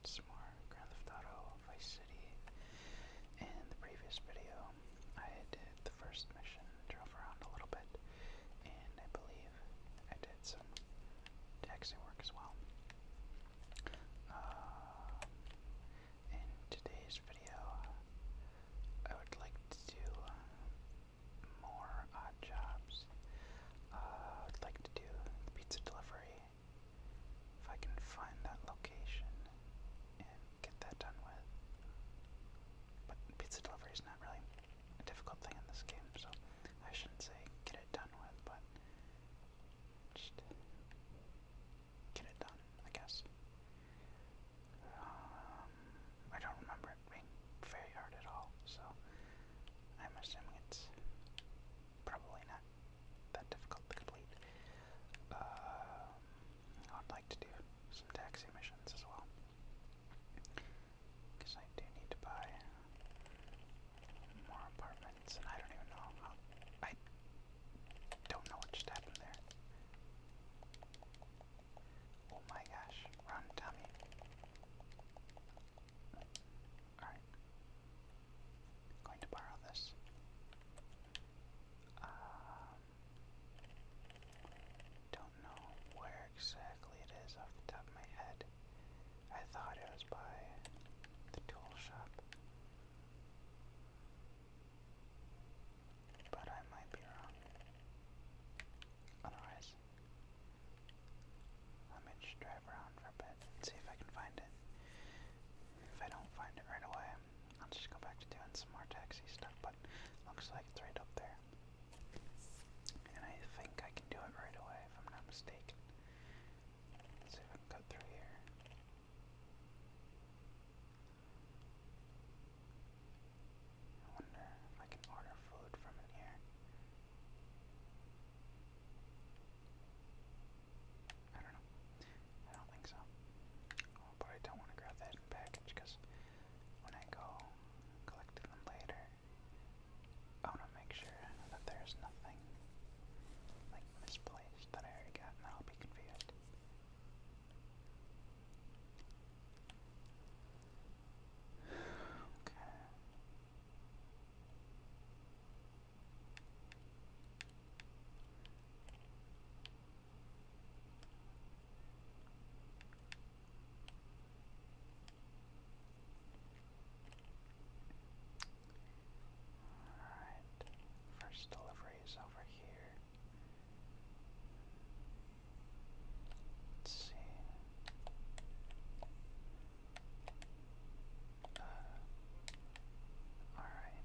some more Grand Theft Auto Vice City. In the previous video, I did the first mission, drove around a little bit, and I believe I did some taxi work as well. In today's video, I would like to do more odd jobs. I'd like to do pizza delivery, if I can find that location and get that done with. But pizza delivery is not really a difficult thing in this game, so I shouldn't say get it done with, but just get it done, I guess. I don't remember it being very hard at all, so I'm assuming it's probably not that difficult to complete. I'd like to do some taxi missions as well, because I do need to buy more apartments, and I don't even know how. I don't know what just happened there. Oh my gosh, run, Tommy. Alright. Going to borrow this. Don't know where exactly it is off the top of my head. I thought it was by the tool shop, but I might be wrong. Otherwise, let me just drive around for a bit and see if I can find it. If I don't find it right away, I'll just go back to doing some more taxi stuff, but looks like it's right up there. And I think I can do it right away if I'm not mistaken. Let's see if I can cut through here. I wonder if I can order food from in here. I don't know. I don't think so. Oh, but I don't want to grab that package because when I go collect them later, I want to make sure that there's nothing like misplaced that I already got, and I'll be confused. Okay. Alright. First delivery is over here. Let's see. Alright.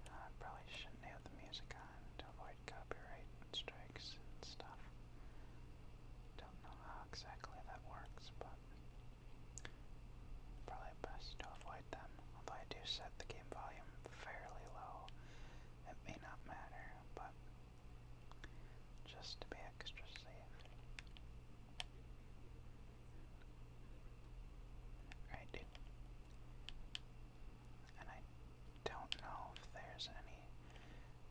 I probably shouldn't have the music on to avoid copyright strikes and stuff. Don't know how exactly that works, but probably best to avoid them. Although I do set the game volume fairly low, it may not matter, but just to be extra safe. Right, dude. And I don't know if there's any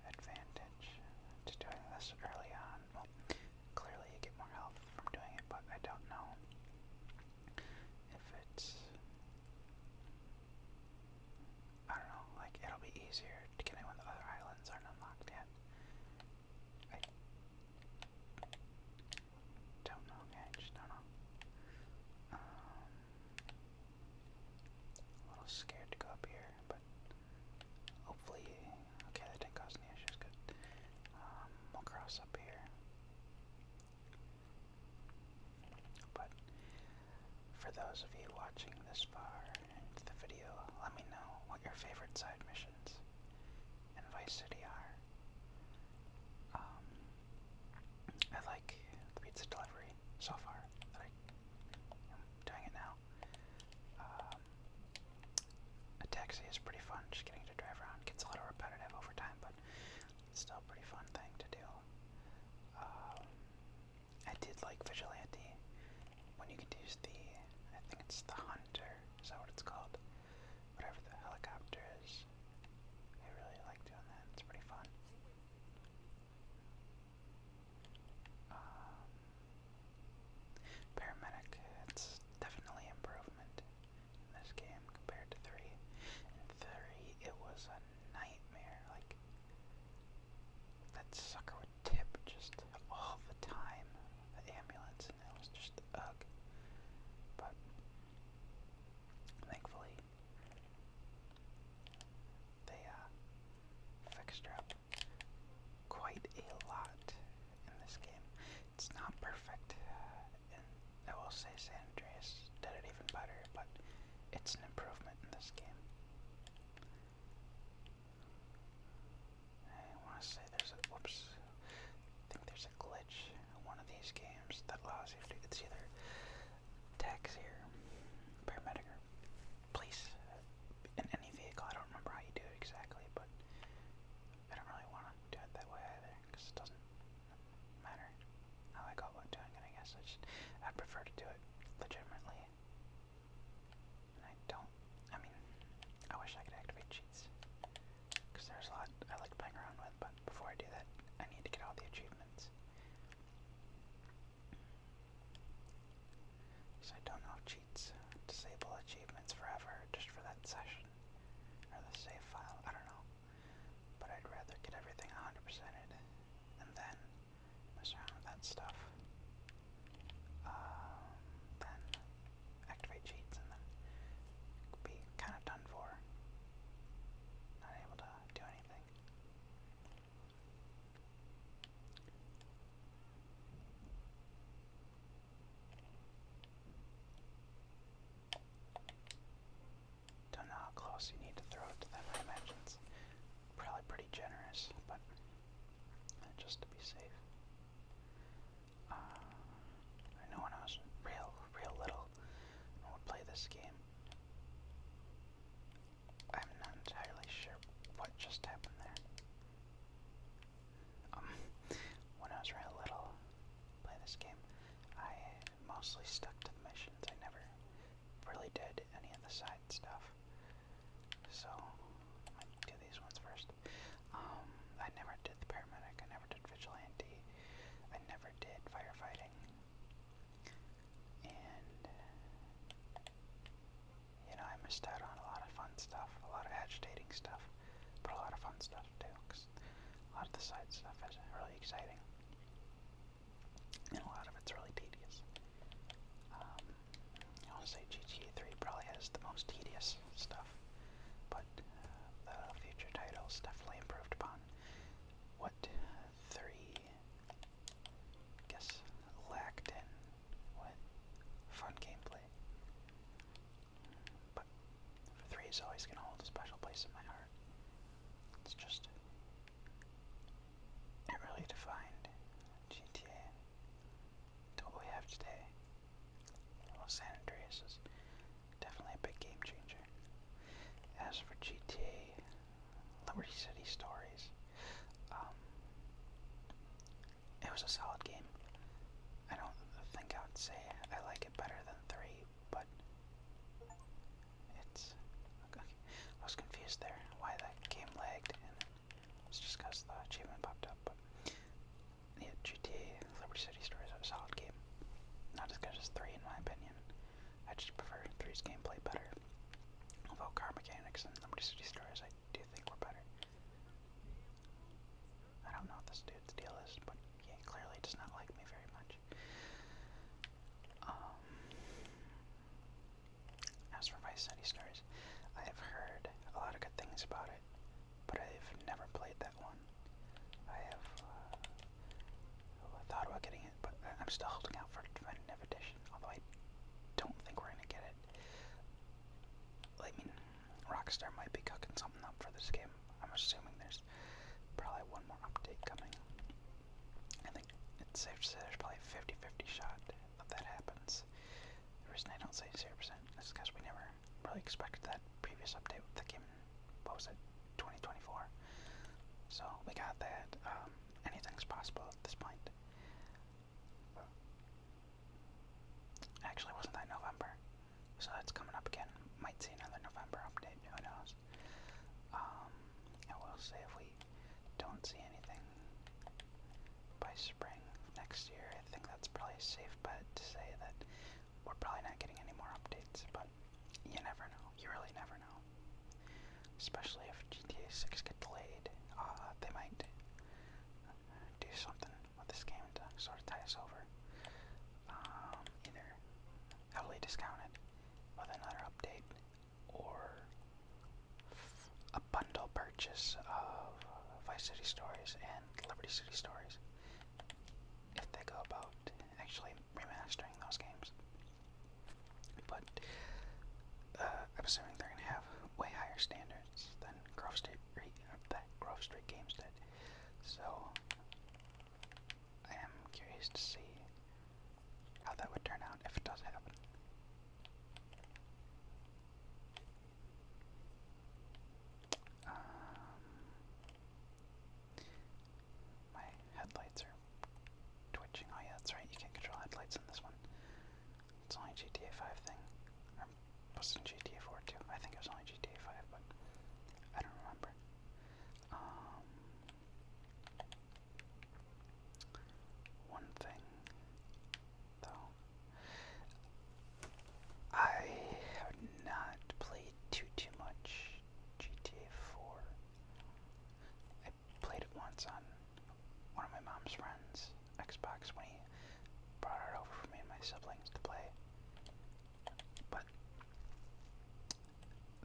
advantage to doing this early on. Well, clearly you get more health from doing it, but I don't know if it's, I don't know, like it'll be easier to get in when the other islands aren't unlocked yet. I don't know, I just don't know. A little scared to go up here, but hopefully, okay, that didn't cause any issues, good. We'll cross up here. But for those of you watching this far into the video, let me know what your favorite side missions in Vice City are. I like the pizza delivery so far that I'm doing it now. A taxi is pretty fun, just getting to drive around. Gets a little repetitive over time, but it's still a pretty fun thing to do. I did like Vigilante when you could use the, I think it's the Hunter, is that what it's called? Whatever the helicopter is. I really like doing that, it's pretty fun. will say San Andreas did it even better, but it's an improvement in this game. I want to say there's a, whoops, I think there's a glitch in one of these games that allows you to do, it's either taxi or paramedic or police in any vehicle. I don't remember how you do it exactly, but I don't really want to do it that way either, because it doesn't matter how I go about doing it, I guess. I'd prefer to do it legitimately. And I mean, I wish I could activate cheats, because there's a lot I like playing around with, but before I do that, I need to get all the achievements. So I don't know if cheats disable achievements forever, just for that session, or the save file, I don't know. But I'd rather get everything 100%ed, and then mess around with that stuff. Then activate cheats, and then be kind of done for. Not able to do anything. Don't know how close you need to throw it to them. I imagine it's probably pretty generous, but just to be safe. I know when I was real little, I would play this game. I'm not entirely sure what just happened there. When I was real little, play this game, I mostly stuck to the missions. I never really did any of the side stuff. So, I might do these ones first. I never did the paramedic, I never did vigilante, I never did firefighting, and, you know, I missed out on a lot of fun stuff, a lot of agitating stuff, but a lot of fun stuff too, because a lot of the side stuff is really exciting, and a lot of it's really tedious. I'll say GTA 3 probably has the most tedious stuff, but the future titles definitely improved upon what 3, I guess, lacked in with fun gameplay. But 3 is always going to hold a special place in my heart. It's just, it really defined GTA to what we have today. Well, San Andreas is definitely a big game changer. As for GTA Liberty City Stories, it was a solid game. I don't think I would say I like it better than 3, but it's okay. I was confused there why that game lagged, and it's just because the achievement popped up. But yeah, GTA Liberty City Stories is a solid game. Not as good as 3 in my opinion. I just prefer 3's gameplay better. Although car mechanics and Liberty City Stories I do think were better. I don't know what this dude's deal is, but he clearly does not like me very much. As for Vice City Stories, I have heard a lot of good things about it, but I've never played that one. I have thought about getting it, but I'm still holding out for the Definitive Edition, although I don't think we're going to get it. I mean, Rockstar might be cooking something up for this game. I'm assuming there's probably one more update coming. I think it's safe to say there's probably a 50-50 shot that that happens. The reason I don't say 0% is because we never really expected that previous update that came in, what was it, 2024. So we got that. Anything's possible at this point. Actually, wasn't that November? So that's coming up again. Might see another November update, who knows. I will say if we don't see anything by spring next year, I think that's probably a safe bet to say that we're probably not getting any more updates, but you never know. You really never know. Especially if GTA 6 gets delayed, they might do something with this game to sort of tie us over. Either heavily discount it with another update, or a bundle purchase of Vice City Stories and Liberty City Stories if they go about actually remastering those games. higher standards than Grove Street Games did. So I am curious to see how that would turn out if it does happen. My headlights are twitching. Oh yeah, that's right, you can't control headlights in this one. It's only GTA 5 thing. Or was it GTA 4 too? I think it was only GTA 5, but I don't remember. One thing, though, I have not played too much GTA 4. I played it once on one of my mom's friends' Xbox when he brought it over for me and my siblings to play. But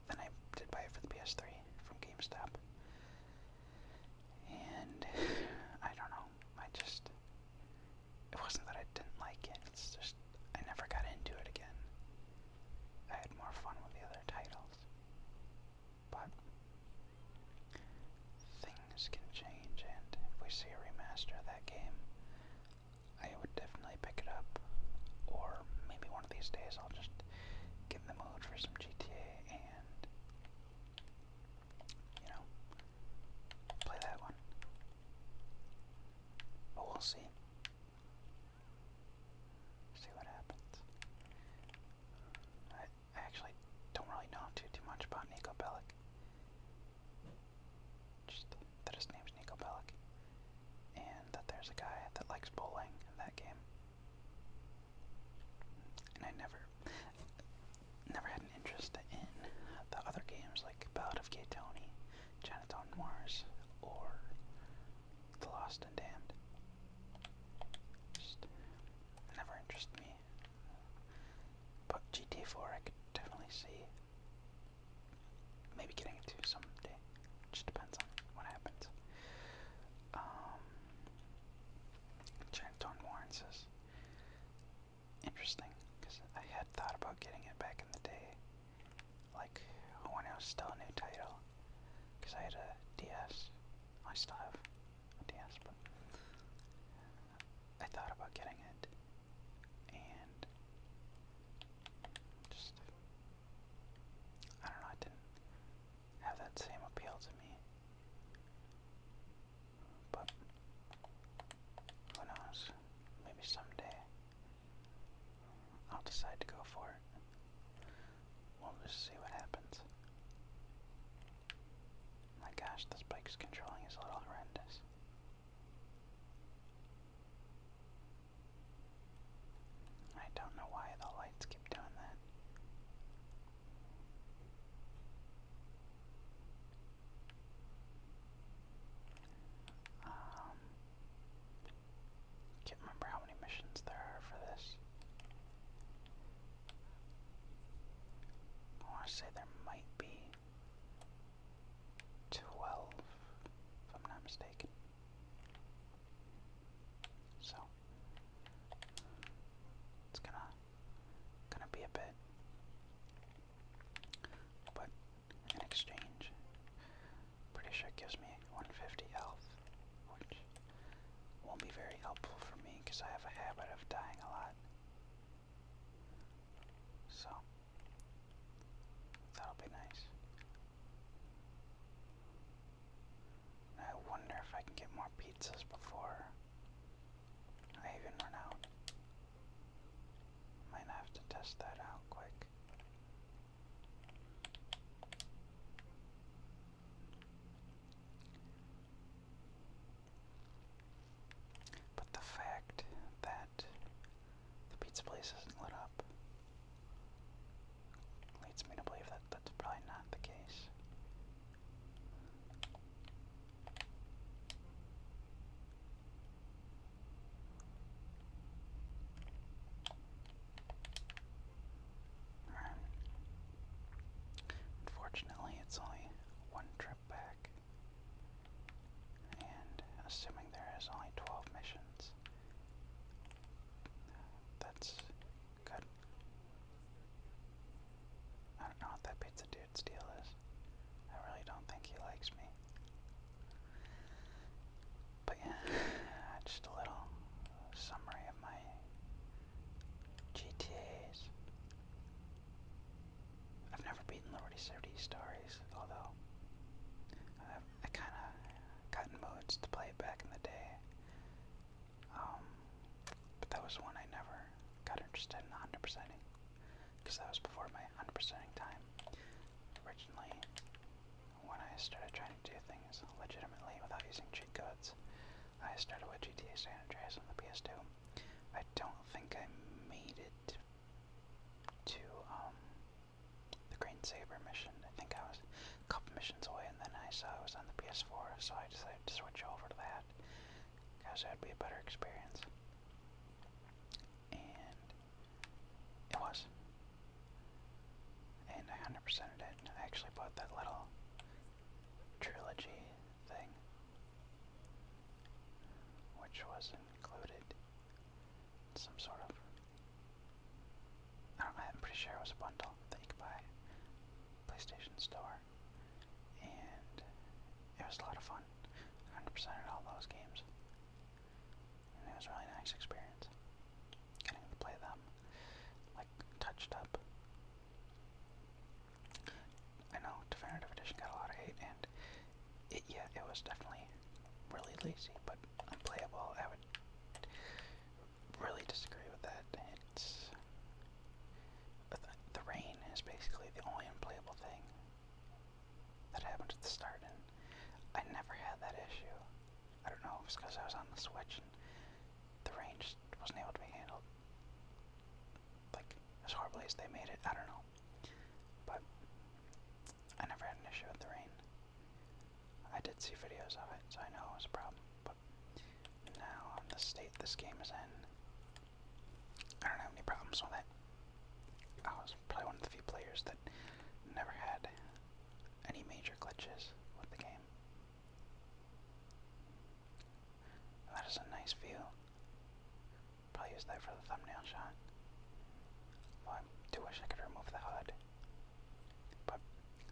then I did buy it for the PS3 from GameStop. And I don't know, it wasn't that I didn't like it, it's just I never got into it again. I had more fun with the other titles. But things can change, and if we see a remaster of that game, I would definitely pick it up. Or maybe one of these days I'll just get in the mood for some GTA and, play that one. But we'll see. See what happens. I actually don't really know too much about Nico Bellic. Just that his name's Nico Bellic. And that there's a guy that likes bowling in that game. And I never had an interest in the other games like Ballad of Gay Tony, Chinatown Wars, or The Lost and Damned. Just never interested me. But GTA 4 I could definitely see maybe getting into someday. Just depends on what happens. Chinatown Wars is interesting because I had thought about getting it back in the day, like when it was still a new title, because I had a DS. I still have a DS, but I thought about getting it, and just, I don't know, it didn't have that same appeal to me. But who knows? Maybe someday I'll decide to go for it. We'll just see what happens. My gosh, this bike's controlling is a little horrendous. I don't know why the lights keep doing that. Can't remember how many missions there are for this. I want to say there might be 12, if I'm not mistaken. So it's gonna be a bit. But in exchange, pretty sure it gives me 150 health, which won't be very helpful for me because I have a habit of dying a lot. So that'll be nice. I wonder if I can get more pizzas before I even run out. Might have to test that out quick. But the fact that the pizza place isn't lit up GTAs. I've never beaten Liberty City Stories, although I kind of got in modes to play it back in the day. But that was one I never got interested in 100%ing, because that was before my 100%ing time. Originally, when I started trying to do things legitimately without using cheat codes, I started with GTA San Andreas on the PS2. I don't think I made it to the Green Saber mission. I think I was a couple missions away, and then I saw it was on the PS4, so I decided to switch over to that, because it would be a better experience. And it was. And I 100%ed it. I actually bought that little trilogy thing, which was included in some sort of, I don't know, I'm pretty sure it was a bundle that you could buy at PlayStation Store, and it was a lot of fun. 100%ed all those games, and it was a really nice experience getting to play them like touched up. I know Definitive Edition got a lot of hate, and it was definitely really lazy, but unplayable. I would really disagree with that. It's the rain is basically the only unplayable thing that happened at the start, and I never had that issue. I don't know if it's because I was on the Switch and the rain just wasn't able to be handled like as horribly as they made it. I don't know, but I never had an issue with the rain. I did see videos of it, so I know it was a problem, but now in the state this game is in, I don't have any problems with it. I was probably one of the few players that never had any major glitches with the game. And that is a nice view. Probably use that for the thumbnail shot. Well, I do wish I could remove the HUD, but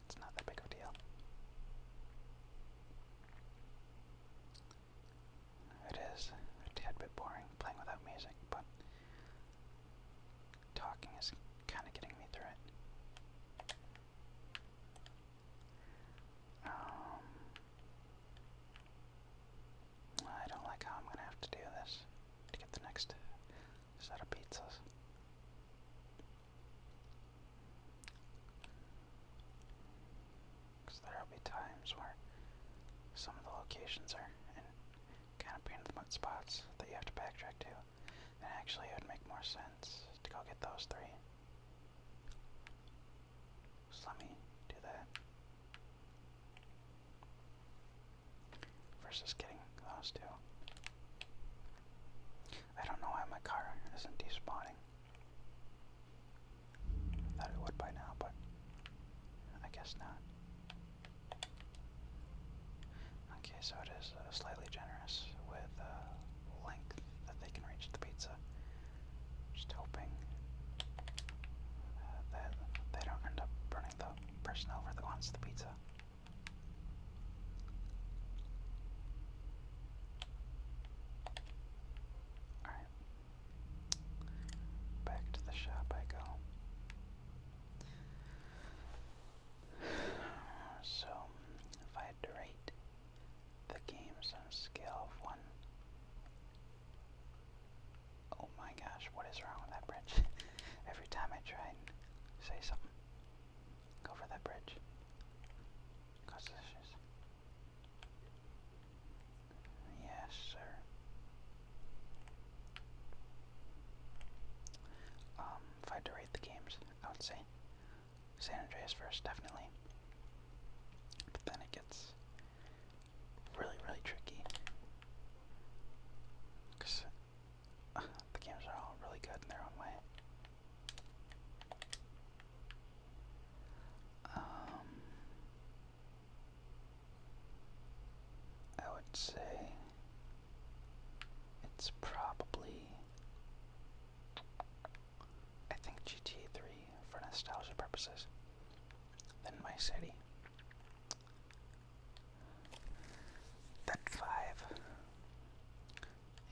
it's not that big of a deal. It is a tad bit boring playing without music, but talking is kind of getting me through it. I don't like how I'm going to have to do this to get the next set of pizzas. Because there will be times where some of the locations are in kind of pain in the butt spots that you have to backtrack to. And actually it would make more sense to go get those three. So let me do that versus getting those two. I don't know why my car isn't despawning. I thought it would by now, but I guess not. Okay, so it is slightly generous with length that they can reach the pizza. Just hoping that they don't end up burning the person over that wants the pizza. Alright. Back to the shop I go. So, if I had to rate the games on a scale of 1. Oh my gosh, what is wrong with that bridge? Every time I try and say something, go for that bridge. Causes issues. Yes, sir. If I had to rate the games, I would say San Andreas first, definitely. But then it gets really, really tricky. Because the games are all really good in their own way. I would say it's probably, I think GTA 3 for nostalgia purposes, then My City, then 5,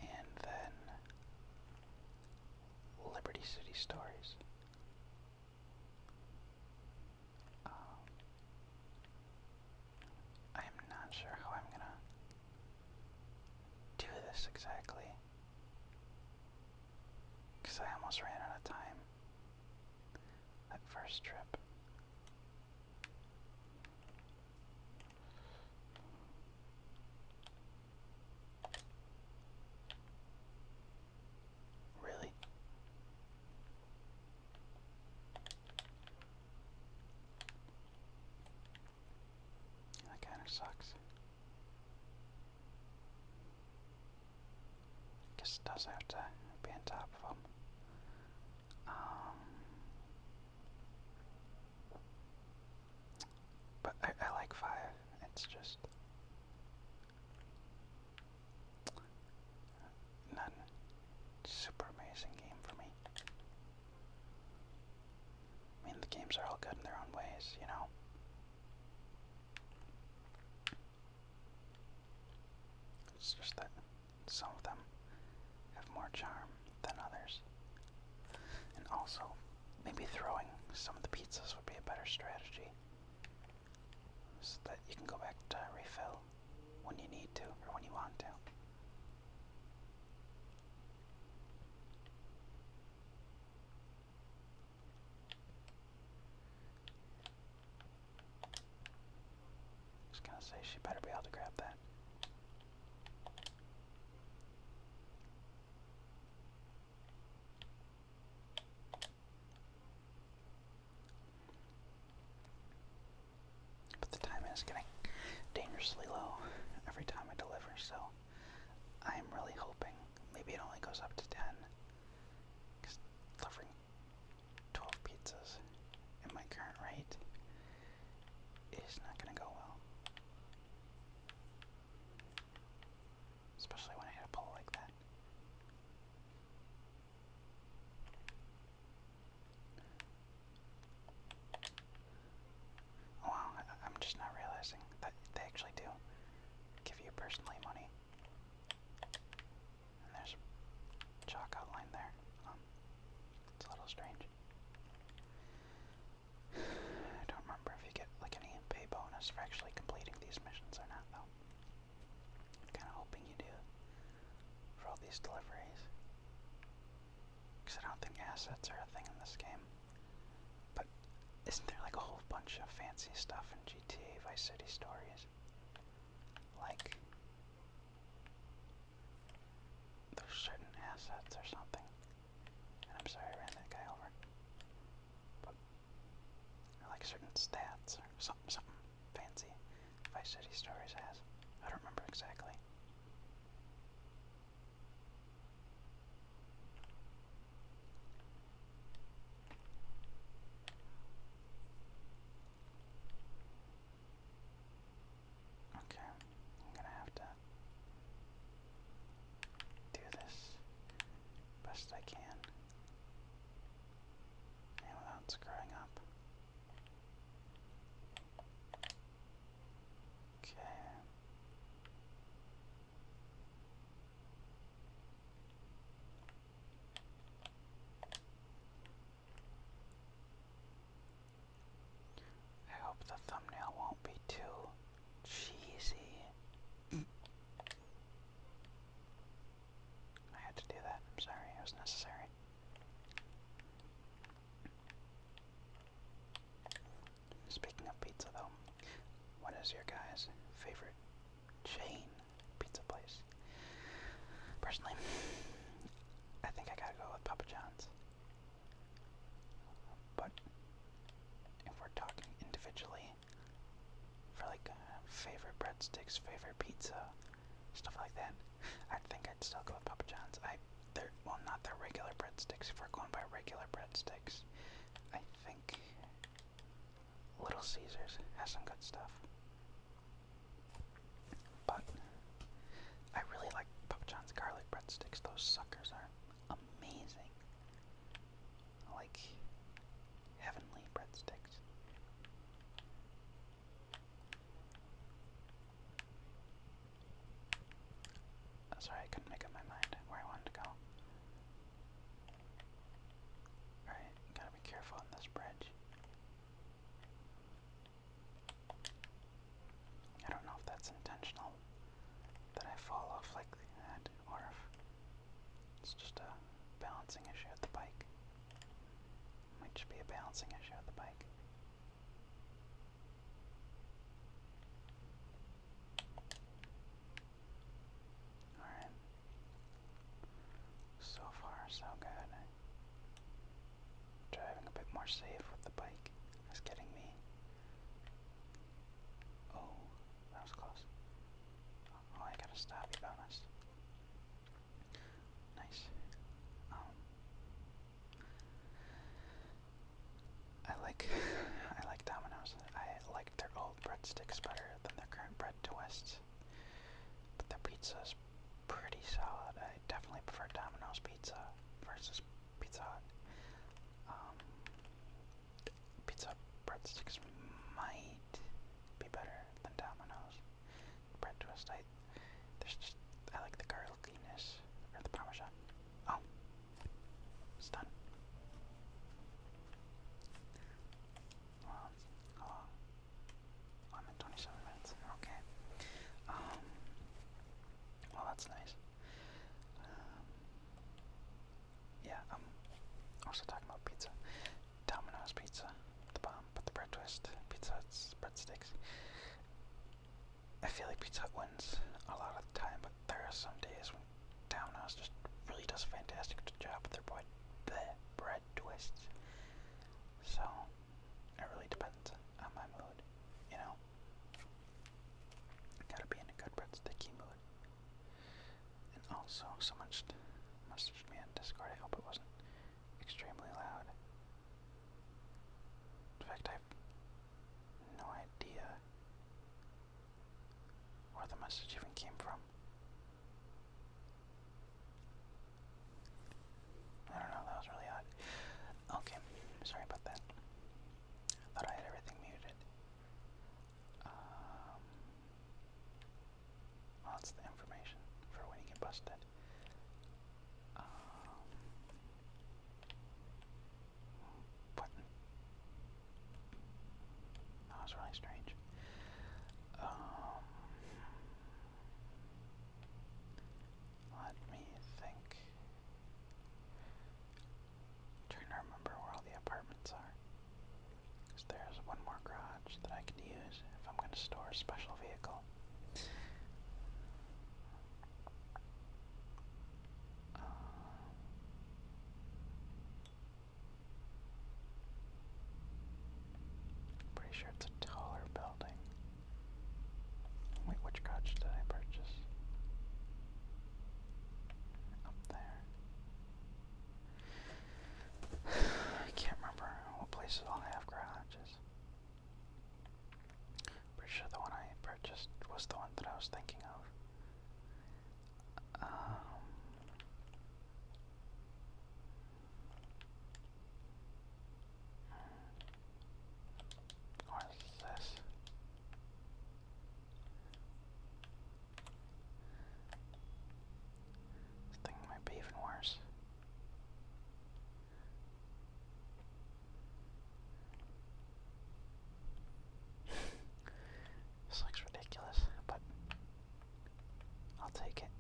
and then Vice City Stories. I am not sure how I'm gonna do this exactly, because I almost ran out of time that first trip. Really? That kind of sucks. Guess it does have to be on top of them. But I like 5. It's just not a super amazing game for me. I mean, the games are all good in their own ways, you know? It's just that some of them have more charm than others. And also, maybe throwing some of the pizzas would be a better strategy, so that you can go back to refill when you need to or when you want to. Just gonna say she better be able to grab that. But the time is getting dangerously low every time I deliver, so I'm really hoping maybe it only goes up to 10, because delivering 12 pizzas at my current rate is not going to go well. Especially when I hit a pole like that. Wow, I'm just not realizing that they actually do give you personally money. And there's a chalk outline there. It's a little strange. I don't remember if you get like any pay bonus for actually completing these missions or not, though. I'm kind of hoping you do for all these deliveries, because I don't think assets are a thing in this game. But isn't there like a whole bunch of fancy stuff in GTA Vice City Stories? Like there's certain assets or something. And I'm sorry I ran that guy over. But like certain stats or something fancy Vice City Stories has. I don't remember exactly. Okay, I'm gonna have to do this best I can, and without screwing up. Okay. I hope the thumbnail won't be too cheesy. I had to do that. I'm sorry. It was necessary. Speaking of pizza, though, what is your guys' favorite chain pizza place? Personally, I think I gotta go with Papa John's. But if we're talking individually, for like favorite breadsticks, favorite pizza, stuff like that, I think I'd still go with Papa John's. Well, not their regular breadsticks. If we're going by regular breadsticks, I think Little Caesars has some good stuff. But I really like Papa John's garlic breadsticks. Those suckers are amazing. Like heavenly breadsticks. Sorry, I couldn't make up my mind where I wanted to go. balancing issue with the bike. Might just be a balancing issue with the bike. Alright. So far, so good. Driving a bit more safe with the bike is getting me. Oh, that was close. Oh, I got a stoppy bonus. Nice. I like Domino's. I like their old breadsticks better than their current bread twists. But their pizza is pretty solid. I definitely prefer Domino's pizza versus Pizza Hut. Pizza breadsticks might be better than Domino's bread twist. I like the garlickiness or the Parmesan. Oh, it's done. I'm in 27 minutes. Okay. Well, that's nice. Yeah, I'm also talking about pizza. Domino's pizza, the bomb, but the bread twist, Pizza Hut's breadsticks. I feel like Pizza Hut wins a lot of the time, but there are some days when Domino's just really does a fantastic job with their bread twists. So, it really depends on my mood, you know? Gotta be in a good breadsticky mood. And also, someone just messaged me on Discord. I hope it wasn't extremely loud. In fact, I have no idea where the message even came from. I don't know, that was really odd. Okay, sorry about that. I thought I had everything muted. Well, that's the information for when you get busted. Button. That was really strange. Let me think. I'm trying to remember where all the apartments are. Because there's one more garage that I can use if I'm going to store a special vehicle. Pretty sure it's a taller building. Wait, which garage did I purchase? Up there. I can't remember what places all have garages. Pretty sure the one I purchased was the one that I was thinking of. What is this? This thing might be even worse. This looks ridiculous, but I'll take it.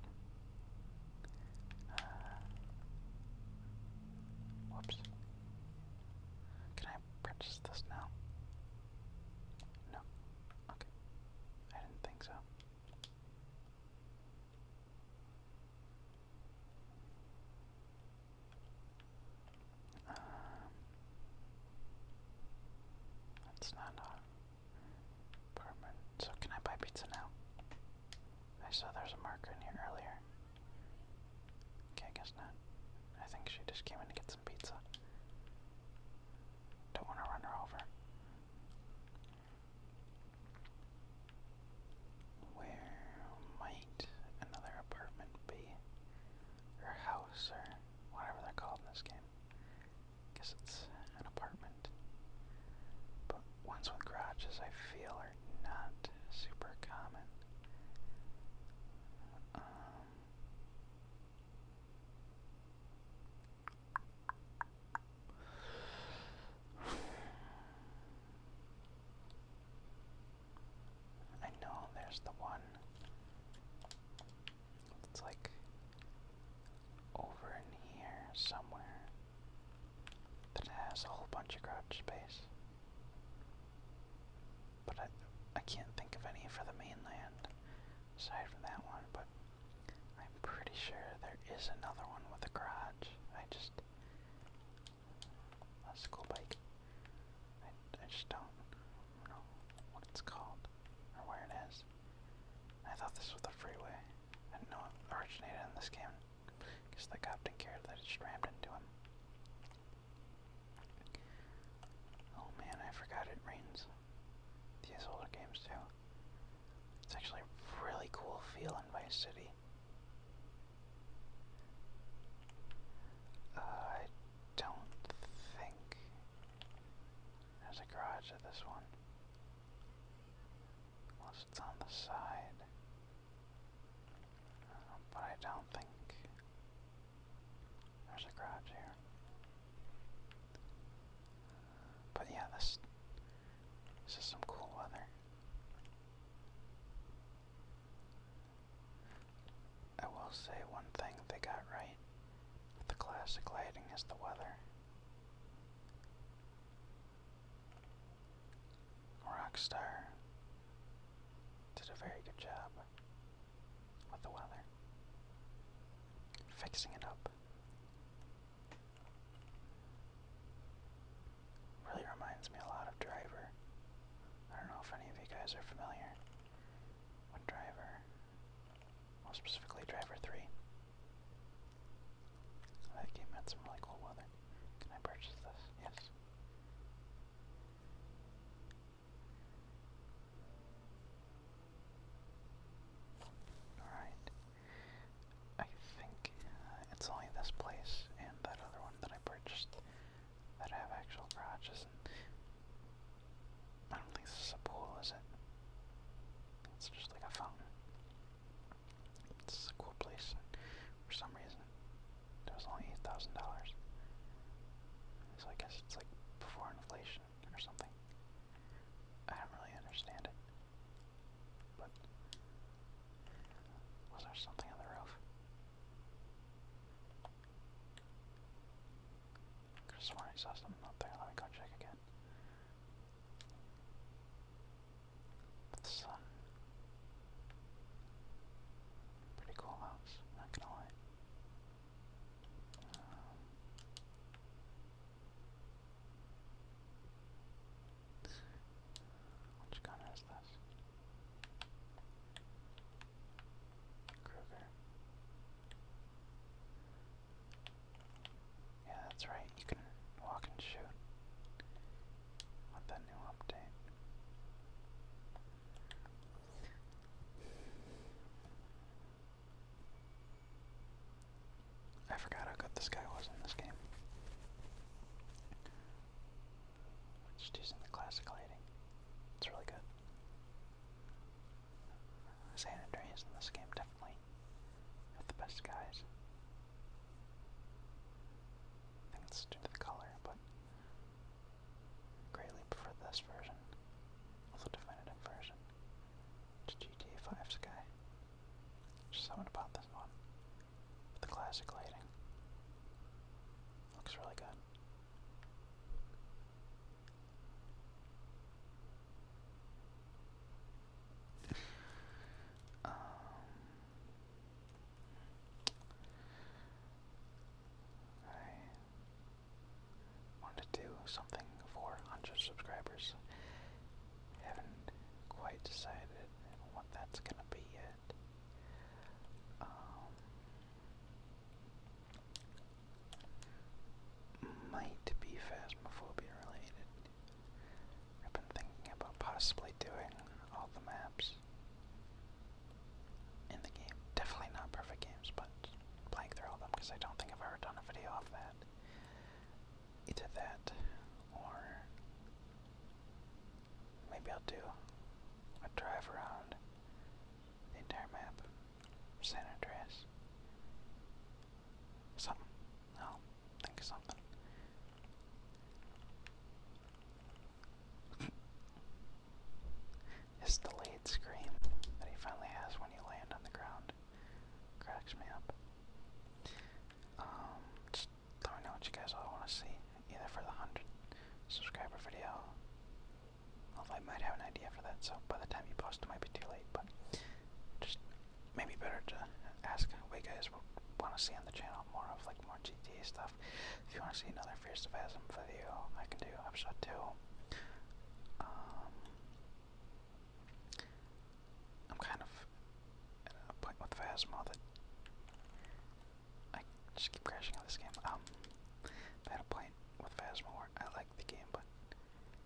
Whoops. Can I purchase this now? No. Okay. I didn't think so. That's not an apartment. So can I buy pizza now? I saw there's a marker in here earlier. Okay, I guess not. I think she just came in to get some pizza. Don't want to run her over. Where might another apartment be? Or house, or whatever they're called in this game. Guess it's an apartment. But ones with garages I feel are not super common. school bike. I just don't know what it's called or where it is. I thought this was the freeway. I didn't know it originated in this game. Guess the cop didn't care that it just rammed into him. Oh man, I forgot it rains. These older games too. It's actually a really cool feel in Vice City. I don't think there's a garage at this one. Unless it's on the side. But I don't think there's a garage here. But yeah, this is some cool weather. I will say one thing they got right with the classic lighting is the weather. Rockstar did a very good job with the weather, fixing it up. Really reminds me a lot of Driver. I don't know if any of you guys are familiar with Driver, well specifically Driver 3. That game had some really cool weather. Can I purchase this? Yes. Alright. I think it's only this place and that other one that I purchased that have actual garages. I don't think this is a pool, is it? It's just like a fountain. It's a cool place. For some reason, it was only $8,000. So I guess it's like before inflation or something. I don't really understand it. But was there something on the roof? Could have sworn I saw something up there. Let me go check again. It's pretty cool house, not gonna lie. Which gun is this? Kruger. Yeah, that's right. You can walk and shoot with that new update. I forgot how good this guy was in this game. Just using the classic lighting. It's really good. San Andreas in this game definitely have the best guys. I think it's due to the color, but greatly prefer this version of the definitive version to GTA 5's guy. Just something about this one with the classic lighting. Looks really good. I wanted to do something for 100 subscribers. Haven't quite decided what that's gonna be yet. Might be Phasmophobia related. I've been thinking about possibly doing all the maps in the game. Definitely not perfect games, but playing through all of them because I don't think I've ever done a video off that. Either that, or maybe I'll do a drive around the entire map of San Andreas. Something. I'll think of something. His delayed scream that he finally has when you land on the ground cracks me up. Just let me know what you guys all want to see, either for the 100 subscriber video. Although I might have an idea for that, so by the time you post it might be too late, but just maybe better to ask what you guys want to to see on the channel more of like more GTA stuff. If you want to see another Fierce Phasm video, I can do episode 2. I'm kind of at a point with Phasmo that I just keep crashing on this game. I'm at a point with Phasmo where I like the game, but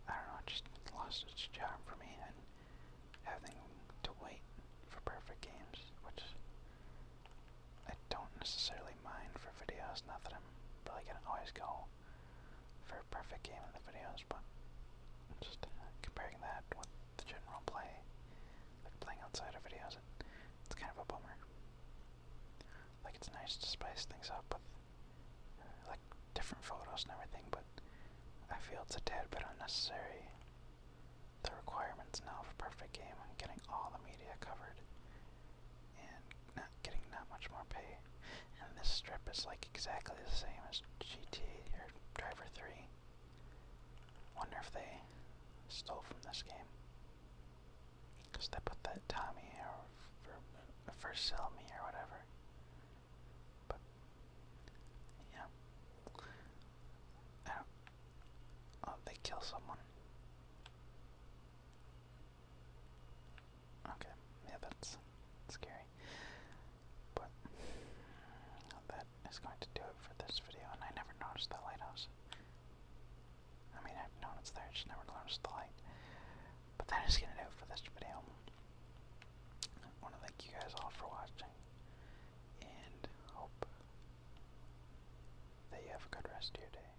I don't know, it just lost its charm for me, and having to wait for perfect games, which I don't necessarily mind for videos, not that I'm really gonna always go for a perfect game in the videos, but just comparing that with the general play, like playing outside of videos, it's kind of a bummer. Like, it's nice to spice things up with like different photos and everything, but I feel it's a tad bit unnecessary. The requirements now of a perfect game and getting all the media covered and not getting that much more pay. And this strip is like exactly the same as GTA or Driver 3. Wonder if they stole from this game. Because they put that Tommy or first sell me or whatever. But yeah. I don't. Oh, they kill someone. Okay, yeah, that's scary. But that is going to do it for this video, and I never noticed that lighthouse. I mean, I've known it's there, just never noticed the light. But that is going to do it for this video. I want to thank you guys all for watching, and hope that you have a good rest of your day.